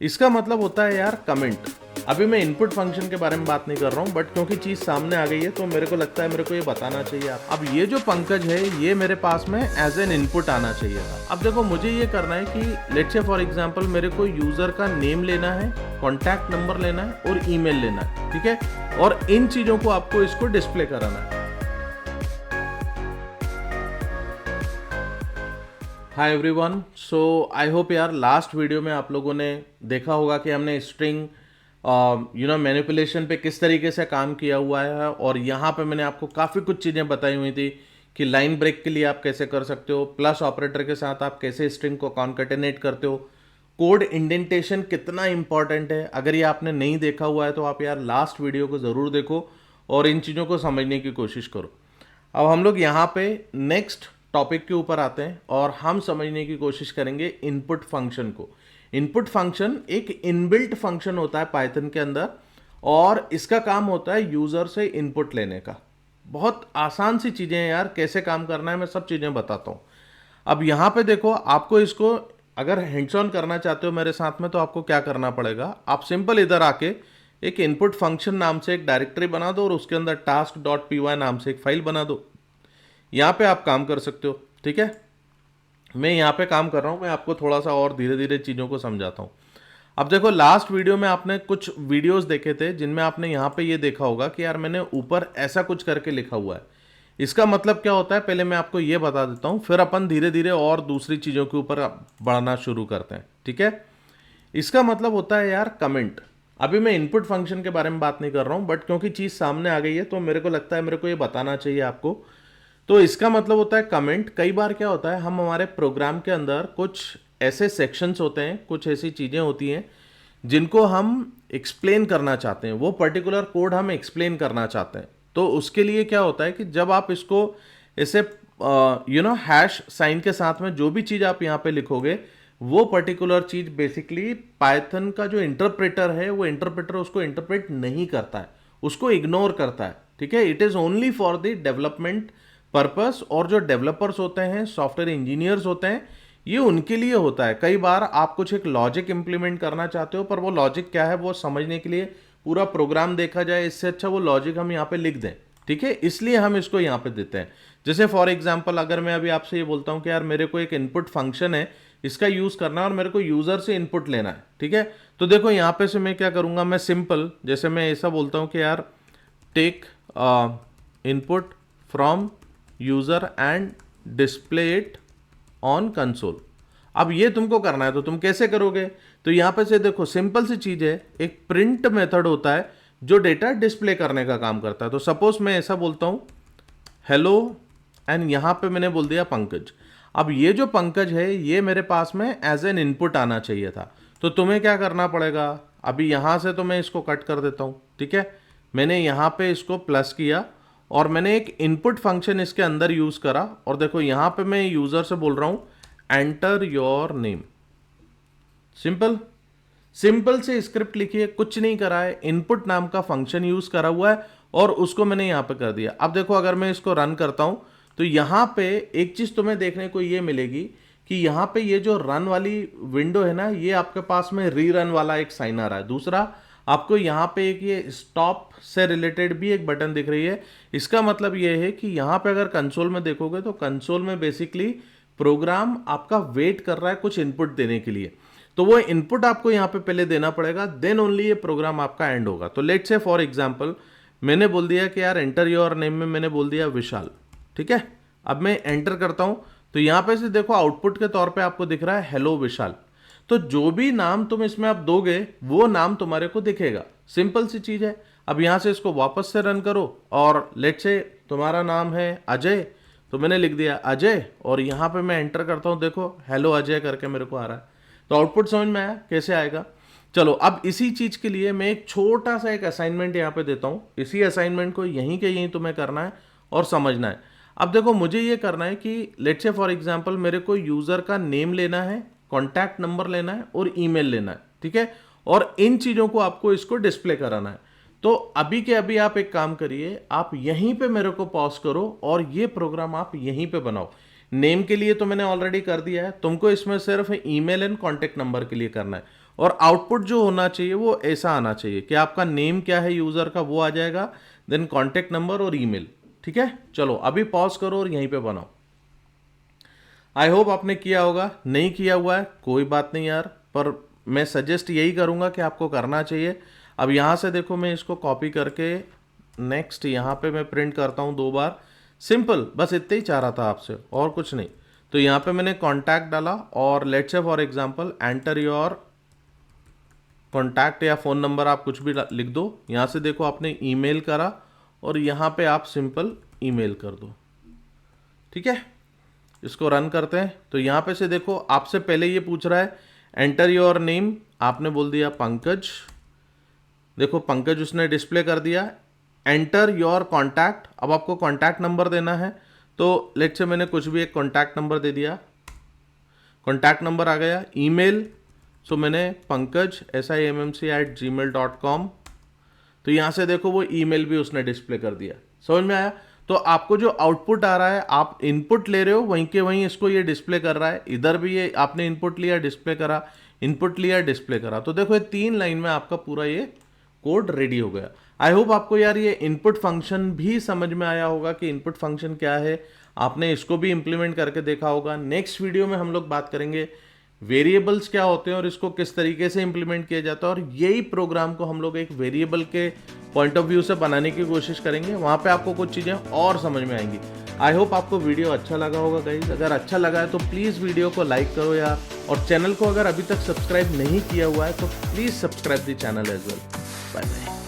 इसका मतलब होता है यार कमेंट। अभी मैं इनपुट फंक्शन के बारे में बात नहीं कर रहा हूँ, बट क्योंकि चीज़ सामने आ गई है तो मेरे को लगता है मेरे को ये बताना चाहिए। अब ये जो पंकज है ये मेरे पास में एज एन इनपुट आना चाहिए था। अब देखो मुझे ये करना है कि लेट्स से फॉर एग्जांपल मेरे को यूज़र का नेम लेना है, कॉन्टैक्ट नंबर लेना है और ईमेल लेना है, ठीक है। और इन चीज़ों को आपको इसको डिस्प्ले कराना है। Hi everyone, so I hope यार लास्ट वीडियो में आप लोगों ने देखा होगा कि हमने स्ट्रिंग मैनिपुलेशन पे किस तरीके से काम किया हुआ है। और यहाँ पे मैंने आपको काफ़ी कुछ चीज़ें बताई हुई थी कि लाइन ब्रेक के लिए आप कैसे कर सकते हो, प्लस ऑपरेटर के साथ आप कैसे स्ट्रिंग को कॉन्कैटिनेट करते हो, कोड इंडेंटेशन कितना इंपॉर्टेंट है। अगर ये आपने नहीं देखा हुआ है तो आप यार लास्ट वीडियो को ज़रूर देखो और इन चीज़ों को समझने की कोशिश करो। अब हम लोग यहाँ पे नेक्स्ट टॉपिक के ऊपर आते हैं और हम समझने की कोशिश करेंगे इनपुट फंक्शन को। इनपुट फंक्शन एक इनबिल्ट फंक्शन होता है पाइथन के अंदर और इसका काम होता है यूज़र से इनपुट लेने का। बहुत आसान सी चीज़ें हैं यार, कैसे काम करना है मैं सब चीज़ें बताता हूँ। अब यहाँ पे देखो, आपको इसको अगर हैंड्स ऑन करना चाहते हो मेरे साथ में तो आपको क्या करना पड़ेगा, आप सिंपल इधर आके एक इनपुट फंक्शन नाम से एक डायरेक्टरी बना दो और उसके अंदर task.py नाम से एक फाइल बना दो। यहाँ पे आप काम कर सकते हो, ठीक है। मैं यहाँ पे काम कर रहा हूँ, मैं आपको थोड़ा सा और धीरे धीरे चीज़ों को समझाता हूँ। अब देखो लास्ट वीडियो में आपने कुछ वीडियोस देखे थे जिनमें आपने यहाँ पे ये देखा होगा कि यार मैंने ऊपर ऐसा कुछ करके लिखा हुआ है। इसका मतलब क्या होता है पहले मैं आपको ये बता देता हूँ, फिर अपन धीरे धीरे और दूसरी चीज़ों के ऊपर बढ़ना शुरू करते हैं, ठीक है। इसका मतलब होता है यार कमेंट। अभी मैं इनपुट फंक्शन के बारे में बात नहीं कर रहा हूँ, बट क्योंकि चीज़ सामने आ गई है तो मेरे को लगता है मेरे को ये बताना चाहिए आपको। तो इसका मतलब होता है कमेंट। कई बार क्या होता है, हम हमारे प्रोग्राम के अंदर कुछ ऐसे सेक्शंस होते हैं, कुछ ऐसी चीज़ें होती हैं जिनको हम एक्सप्लेन करना चाहते हैं, वो पर्टिकुलर कोड हम एक्सप्लेन करना चाहते हैं। तो उसके लिए क्या होता है कि जब आप इसको ऐसे हैश साइन के साथ में जो भी चीज़ आप यहाँ पे लिखोगे वो पर्टिकुलर चीज़ बेसिकली पाइथन का जो इंटरप्रेटर है वो इंटरप्रेटर उसको इंटरप्रेट नहीं करता है, उसको इग्नोर करता है, ठीक है। It is only for the development purpose. और जो डेवलपर्स होते हैं, सॉफ्टवेयर इंजीनियर्स होते हैं, ये उनके लिए होता है। कई बार आप कुछ एक लॉजिक इंप्लीमेंट करना चाहते हो पर वो लॉजिक क्या है वो समझने के लिए पूरा प्रोग्राम देखा जाए, इससे अच्छा वो लॉजिक हम यहाँ पे लिख दें, ठीक है। इसलिए हम इसको यहाँ पे देते हैं। जैसे फॉर एग्जाम्पल अगर मैं अभी आपसे ये बोलता हूँ कि यार मेरे को एक इनपुट फंक्शन है, इसका यूज़ करना है और मेरे को यूज़र से इनपुट लेना है, ठीक है। तो देखो यहाँ पे से मैं क्या करूँगा, मैं सिंपल जैसे मैं ऐसा बोलता हूँ कि यार take input from user and display it on console. अब ये तुमको करना है तो तुम कैसे करोगे, तो यहाँ पे से देखो सिंपल सी चीज़ है, एक प्रिंट मेथड होता है जो डेटा डिस्प्ले करने का काम करता है। तो सपोज मैं ऐसा बोलता हूँ हेलो एंड यहाँ पे मैंने बोल दिया पंकज। अब ये जो पंकज है ये मेरे पास में एज एन इनपुट आना चाहिए था। तो तुम्हें क्या करना पड़ेगा, अभी यहाँ से तो मैं इसको कट कर देता हूँ, ठीक है। मैंने यहाँ पे इसको प्लस किया और मैंने एक इनपुट फंक्शन इसके अंदर यूज़ करा और देखो यहाँ पे मैं यूज़र से बोल रहा हूँ enter your name. Simple simple से स्क्रिप्ट लिखी है, कुछ नहीं करा है, इनपुट नाम का फंक्शन यूज़ करा हुआ है और उसको मैंने यहाँ पे कर दिया। अब देखो अगर मैं इसको रन करता हूँ तो यहाँ पे एक चीज़ तुम्हें देखने को ये मिलेगी कि यहाँ पे ये जो रन वाली विंडो है ना, ये आपके पास में रीरन वाला एक साइन आ रहा है। दूसरा आपको यहाँ पे एक ये स्टॉप से रिलेटेड भी एक बटन दिख रही है। इसका मतलब ये है कि यहाँ पे अगर कंसोल में देखोगे तो कंसोल में बेसिकली प्रोग्राम आपका वेट कर रहा है कुछ इनपुट देने के लिए। तो वो इनपुट आपको यहाँ पे पहले देना पड़ेगा, देन ओनली ये प्रोग्राम आपका एंड होगा। तो लेट्स से फॉर एग्जांपल मैंने बोल दिया कि यार एंटर योर नेम में मैंने बोल दिया विशाल, ठीक है। अब मैं एंटर करता हूँ तो यहाँ पे से देखो आउटपुट के तौर पे आपको दिख रहा है हेलो विशाल। तो जो भी नाम तुम इसमें आप दोगे वो नाम तुम्हारे को दिखेगा। सिंपल सी चीज़ है। अब यहाँ से इसको वापस से रन करो और लेट्स से तुम्हारा नाम है अजय, तो मैंने लिख दिया अजय और यहाँ पे मैं एंटर करता हूँ, देखो हेलो अजय करके मेरे को आ रहा है। तो आउटपुट समझ में आया कैसे आएगा। चलो अब इसी चीज़ के लिए मैं एक छोटा सा एक असाइनमेंट यहाँ पे देता हूँ। इसी असाइनमेंट को यहीं के यहीं तुम्हें करना है और समझना है। अब देखो मुझे ये करना है कि लेट्स से फॉर एग्जांपल मेरे को यूज़र का नेम लेना है, कॉन्टैक्ट नंबर लेना है और ईमेल लेना है, ठीक है। और इन चीज़ों को आपको इसको डिस्प्ले कराना है। तो अभी के अभी आप एक काम करिए, आप यहीं पे मेरे को पॉज करो और ये प्रोग्राम आप यहीं पे बनाओ। नेम के लिए तो मैंने ऑलरेडी कर दिया है, तुमको इसमें सिर्फ ईमेल एंड कॉन्टैक्ट नंबर के लिए करना है। और आउटपुट जो होना चाहिए वो ऐसा आना चाहिए कि आपका नेम क्या है यूज़र का वो आ जाएगा, देन कॉन्टैक्ट नंबर और ईमेल। ठीक है, चलो अभी पॉज करो और यहीं पे बनाओ। आई होप आपने किया होगा, नहीं किया हुआ है कोई बात नहीं यार, पर मैं सजेस्ट यही करूँगा कि आपको करना चाहिए। अब यहाँ से देखो मैं इसको कॉपी करके नेक्स्ट यहाँ पे मैं प्रिंट करता हूँ 2 बार, सिंपल, बस इतना ही चाह रहा था आपसे और कुछ नहीं। तो यहाँ पे मैंने कॉन्टैक्ट डाला और let's say for example enter your contact या फ़ोन नंबर आप कुछ भी लिख दो। यहाँ से देखो आपने ईमेल करा और यहाँ पे आप सिंपल ईमेल कर दो। ठीक है, इसको रन करते हैं। तो यहाँ पे से देखो आपसे पहले ये पूछ रहा है एंटर योर नेम, आपने बोल दिया पंकज, देखो पंकज उसने डिस्प्ले कर दिया। एंटर योर कॉन्टैक्ट, अब आपको कॉन्टैक्ट नंबर देना है, तो लेट्स से मैंने कुछ भी एक कॉन्टैक्ट नंबर दे दिया, कॉन्टैक्ट नंबर आ गया। ईमेल, सो मैंने पंकज SIMMC@gmail.com, तो यहाँ से देखो वो ईमेल भी उसने डिस्प्ले कर दिया। समझ में आया? तो आपको जो आउटपुट आ रहा है, आप इनपुट ले रहे हो वहीं के वहीं इसको ये डिस्प्ले कर रहा है। इधर भी ये आपने इनपुट लिया डिस्प्ले करा, इनपुट लिया डिस्प्ले करा, तो देखो ये 3 लाइन में आपका पूरा ये कोड रेडी हो गया। आई होप आपको यार ये इनपुट फंक्शन भी समझ में आया होगा कि इनपुट फंक्शन क्या है, आपने इसको भी इंप्लीमेंट करके देखा होगा। नेक्स्ट वीडियो में हम लोग बात करेंगे वेरिएबल्स क्या होते हैं और इसको किस तरीके से इंप्लीमेंट किया जाता है, और यही प्रोग्राम को हम लोग एक वेरिएबल के पॉइंट ऑफ व्यू से बनाने की कोशिश करेंगे। वहाँ पे आपको कुछ चीज़ें और समझ में आएंगी। आई होप आपको वीडियो अच्छा लगा होगा गाइस। अगर अच्छा लगा है तो प्लीज़ वीडियो को लाइक करो यार, और चैनल को अगर अभी तक सब्सक्राइब नहीं किया हुआ है तो please subscribe the channel as well. Bye bye.